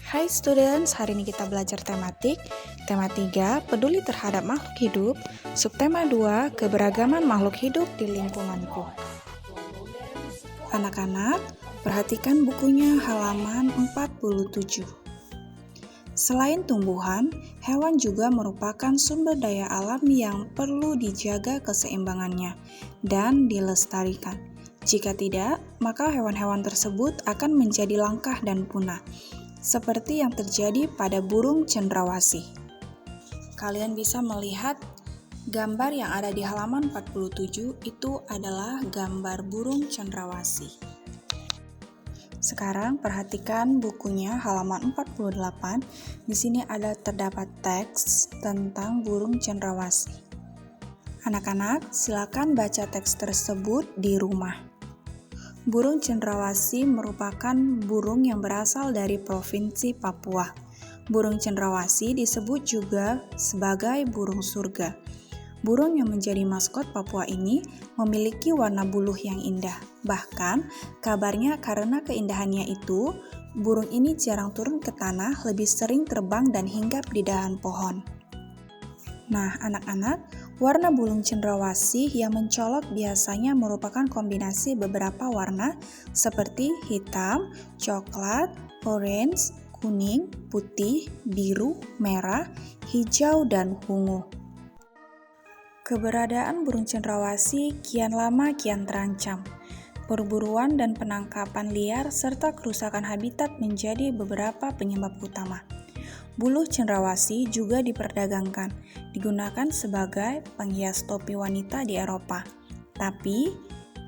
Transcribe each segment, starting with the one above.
Hai students, hari ini kita belajar tematik. Tema 3, peduli terhadap makhluk hidup. Subtema 2, keberagaman makhluk hidup di lingkunganku. Anak-anak, perhatikan bukunya halaman 47. Selain tumbuhan, hewan juga merupakan sumber daya alam yang perlu dijaga keseimbangannya dan dilestarikan. Jika tidak, maka hewan-hewan tersebut akan menjadi langka dan punah, seperti yang terjadi pada burung cendrawasih. Kalian bisa melihat gambar yang ada di halaman 47 itu adalah gambar burung cendrawasih. Sekarang perhatikan bukunya halaman 48. Di sini terdapat teks tentang burung cendrawasih. Anak-anak, silakan baca teks tersebut di rumah. Burung cendrawasih merupakan burung yang berasal dari Provinsi Papua. Burung cendrawasih disebut juga sebagai burung surga. Burung yang menjadi maskot Papua ini memiliki warna buluh yang indah. Bahkan, kabarnya karena keindahannya itu, burung ini jarang turun ke tanah, lebih sering terbang dan hinggap di dahan pohon. Nah, anak-anak, warna burung cendrawasih yang mencolok biasanya merupakan kombinasi beberapa warna seperti hitam, coklat, orange, kuning, putih, biru, merah, hijau, dan ungu. Keberadaan burung cendrawasih kian lama kian terancam. Perburuan dan penangkapan liar serta kerusakan habitat menjadi beberapa penyebab utama. Buluh cendrawasih juga diperdagangkan, digunakan sebagai penghias topi wanita di Eropa. Tapi,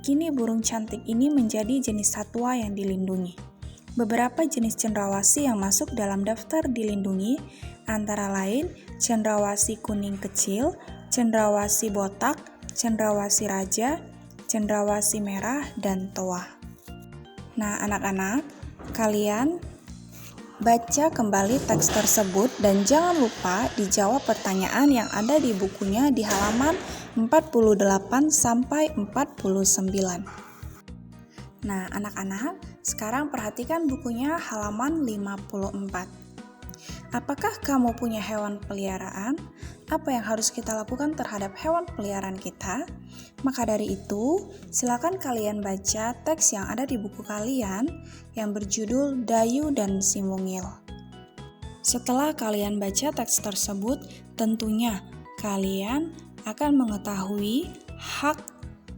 kini burung cantik ini menjadi jenis satwa yang dilindungi. Beberapa jenis cendrawasih yang masuk dalam daftar dilindungi antara lain cendrawasih kuning kecil, cendrawasih botak, cendrawasih raja, cendrawasih merah, dan toa. Nah, anak-anak, kalian baca kembali teks tersebut dan jangan lupa dijawab pertanyaan yang ada di bukunya di halaman 48 sampai 49. Nah, anak-anak, sekarang perhatikan bukunya halaman 54. Apakah kamu punya hewan peliharaan? Apa yang harus kita lakukan terhadap hewan peliharaan kita? Maka dari itu, silakan kalian baca teks yang ada di buku kalian yang berjudul Dayu dan Si Mungil. Setelah kalian baca teks tersebut, tentunya kalian akan mengetahui hak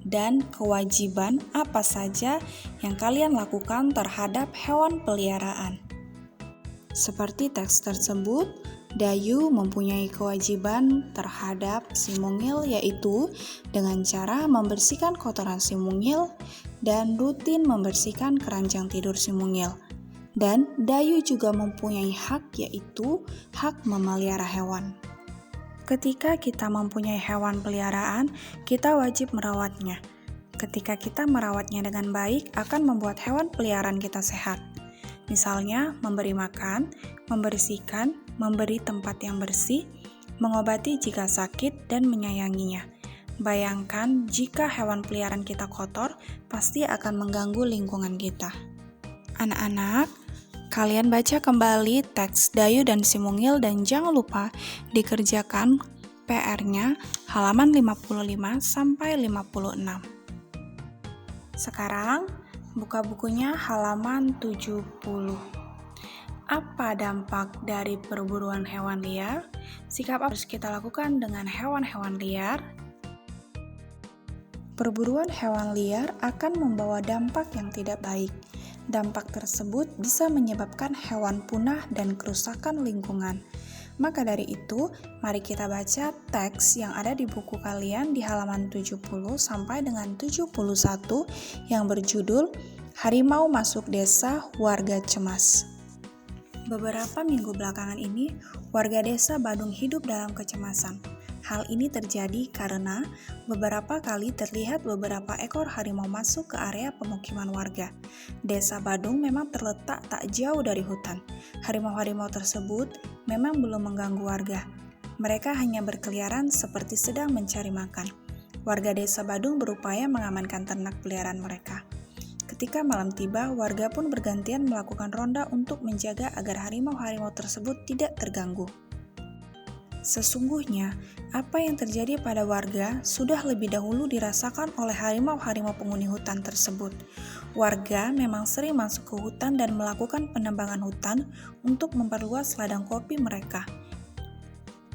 dan kewajiban apa saja yang kalian lakukan terhadap hewan peliharaan. Seperti teks tersebut, Dayu mempunyai kewajiban terhadap si mungil, yaitu dengan cara membersihkan kotoran si mungil dan rutin membersihkan keranjang tidur si mungil. Dan Dayu juga mempunyai hak, yaitu hak memelihara hewan. Ketika kita mempunyai hewan peliharaan, kita wajib merawatnya. Ketika kita merawatnya dengan baik, akan membuat hewan peliharaan kita sehat. Misalnya, memberi makan, membersihkan, memberi tempat yang bersih, mengobati jika sakit, dan menyayanginya. Bayangkan jika hewan peliharaan kita kotor, pasti akan mengganggu lingkungan kita. Anak-anak, kalian baca kembali teks Dayu dan Si Mungil dan jangan lupa dikerjakan PR-nya halaman 55 sampai 56. Sekarang, buka bukunya halaman 70. Apa dampak dari perburuan hewan liar? Sikap apa harus kita lakukan dengan hewan-hewan liar? Perburuan hewan liar akan membawa dampak yang tidak baik. Dampak tersebut bisa menyebabkan hewan punah dan kerusakan lingkungan. Maka dari itu, mari kita baca teks yang ada di buku kalian di halaman 70 sampai dengan 71 yang berjudul Harimau Masuk Desa, Warga Cemas. Beberapa minggu belakangan ini, warga desa Badung hidup dalam kecemasan. Hal ini terjadi karena beberapa kali terlihat beberapa ekor harimau masuk ke area pemukiman warga. Desa Badung memang terletak tak jauh dari hutan. Harimau-harimau tersebut memang belum mengganggu warga. Mereka hanya berkeliaran seperti sedang mencari makan. Warga desa Badung berupaya mengamankan ternak peliharaan mereka. Ketika malam tiba, warga pun bergantian melakukan ronda untuk menjaga agar harimau-harimau tersebut tidak terganggu. Sesungguhnya, apa yang terjadi pada warga sudah lebih dahulu dirasakan oleh harimau-harimau penghuni hutan tersebut. Warga memang sering masuk ke hutan dan melakukan penebangan hutan untuk memperluas ladang kopi mereka.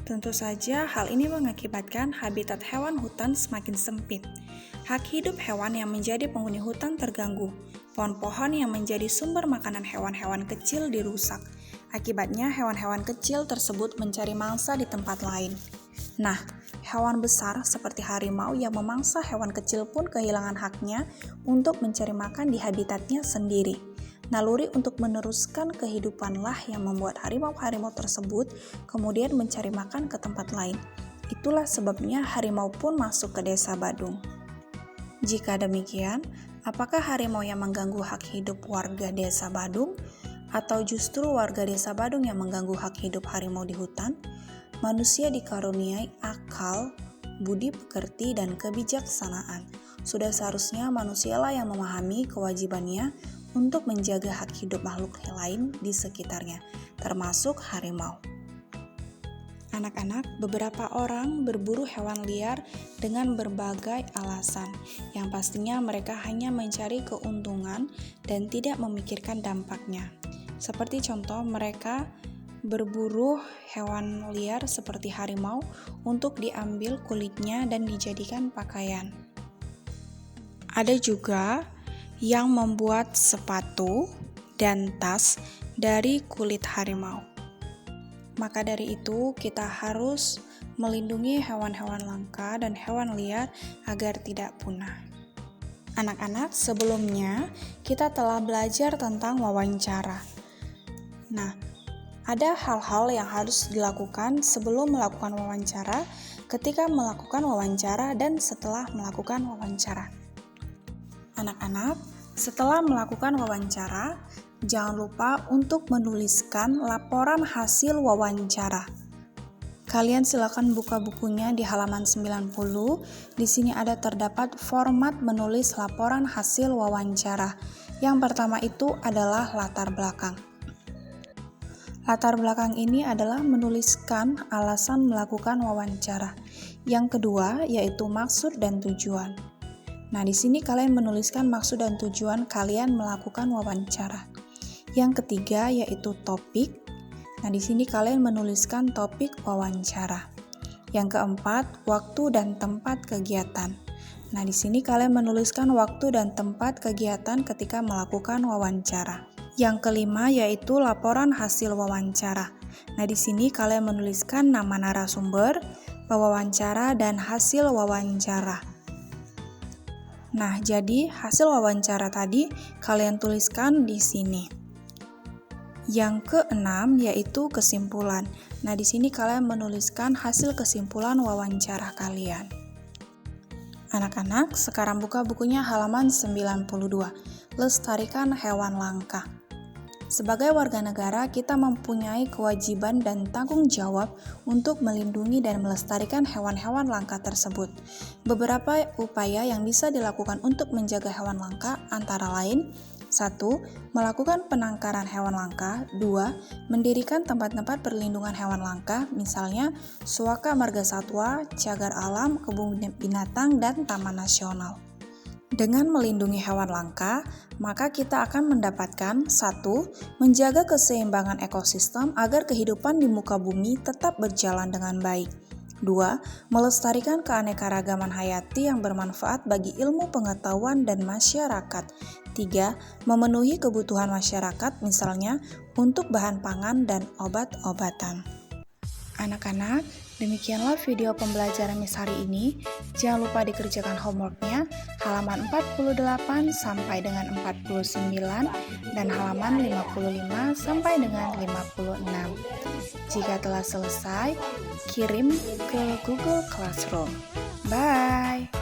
Tentu saja hal ini mengakibatkan habitat hewan hutan semakin sempit. Hak hidup hewan yang menjadi penghuni hutan terganggu. Pohon-pohon yang menjadi sumber makanan hewan-hewan kecil dirusak. Akibatnya hewan-hewan kecil tersebut mencari mangsa di tempat lain. Nah, hewan besar seperti harimau yang memangsa hewan kecil pun kehilangan haknya untuk mencari makan di habitatnya sendiri. Naluri untuk meneruskan kehidupanlah yang membuat harimau-harimau tersebut kemudian mencari makan ke tempat lain. Itulah sebabnya harimau pun masuk ke desa Badung. Jika demikian, apakah harimau yang mengganggu hak hidup warga desa Badung? Atau justru warga desa Badung yang mengganggu hak hidup harimau di hutan? Manusia dikaruniai akal, budi pekerti, dan kebijaksanaan. Sudah seharusnya manusialah yang memahami kewajibannya untuk menjaga hak hidup makhluk lain di sekitarnya, termasuk harimau. Anak-anak, beberapa orang berburu hewan liar dengan berbagai alasan, yang pastinya mereka hanya mencari keuntungan dan tidak memikirkan dampaknya. Seperti contoh, mereka berburu hewan liar seperti harimau untuk diambil kulitnya dan dijadikan pakaian. Ada juga yang membuat sepatu dan tas dari kulit harimau. Maka dari itu, kita harus melindungi hewan-hewan langka dan hewan liar agar tidak punah. Anak-anak, sebelumnya kita telah belajar tentang wawancara. Nah, ada hal-hal yang harus dilakukan sebelum melakukan wawancara, ketika melakukan wawancara, dan setelah melakukan wawancara. Anak-anak, setelah melakukan wawancara, jangan lupa untuk menuliskan laporan hasil wawancara. Kalian silakan buka bukunya di halaman 90. Di sini ada terdapat format menulis laporan hasil wawancara. Yang pertama itu adalah latar belakang. Latar belakang ini adalah menuliskan alasan melakukan wawancara. Yang kedua yaitu maksud dan tujuan. Nah, di sini kalian menuliskan maksud dan tujuan kalian melakukan wawancara. Yang ketiga yaitu topik. Nah, di sini kalian menuliskan topik wawancara. Yang keempat, waktu dan tempat kegiatan. Nah, di sini kalian menuliskan waktu dan tempat kegiatan ketika melakukan wawancara. Yang kelima yaitu laporan hasil wawancara. Nah, di sini kalian menuliskan nama narasumber, pewawancara, dan hasil wawancara. Nah, jadi hasil wawancara tadi kalian tuliskan di sini. Yang keenam yaitu kesimpulan. Nah, di sini kalian menuliskan hasil kesimpulan wawancara kalian. Anak-anak, sekarang buka bukunya halaman 92. Lestarikan hewan langka. Sebagai warga negara, kita mempunyai kewajiban dan tanggung jawab untuk melindungi dan melestarikan hewan-hewan langka tersebut. Beberapa upaya yang bisa dilakukan untuk menjaga hewan langka antara lain: 1. Melakukan penangkaran hewan langka. 2. Mendirikan tempat-tempat perlindungan hewan langka, misalnya Suaka Marga Satwa, Cagar Alam, Kebun Binatang, dan Taman Nasional. Dengan melindungi hewan langka, maka kita akan mendapatkan 1. Menjaga keseimbangan ekosistem agar kehidupan di muka bumi tetap berjalan dengan baik. 2. Melestarikan keanekaragaman hayati yang bermanfaat bagi ilmu pengetahuan dan masyarakat. 3. Memenuhi kebutuhan masyarakat, misalnya untuk bahan pangan dan obat-obatan. Anak-anak, demikianlah video pembelajaran Miss hari ini. Jangan lupa dikerjakan homeworknya halaman 48 sampai dengan 49 dan halaman 55 sampai dengan 56. Jika telah selesai, kirim ke Google Classroom. Bye!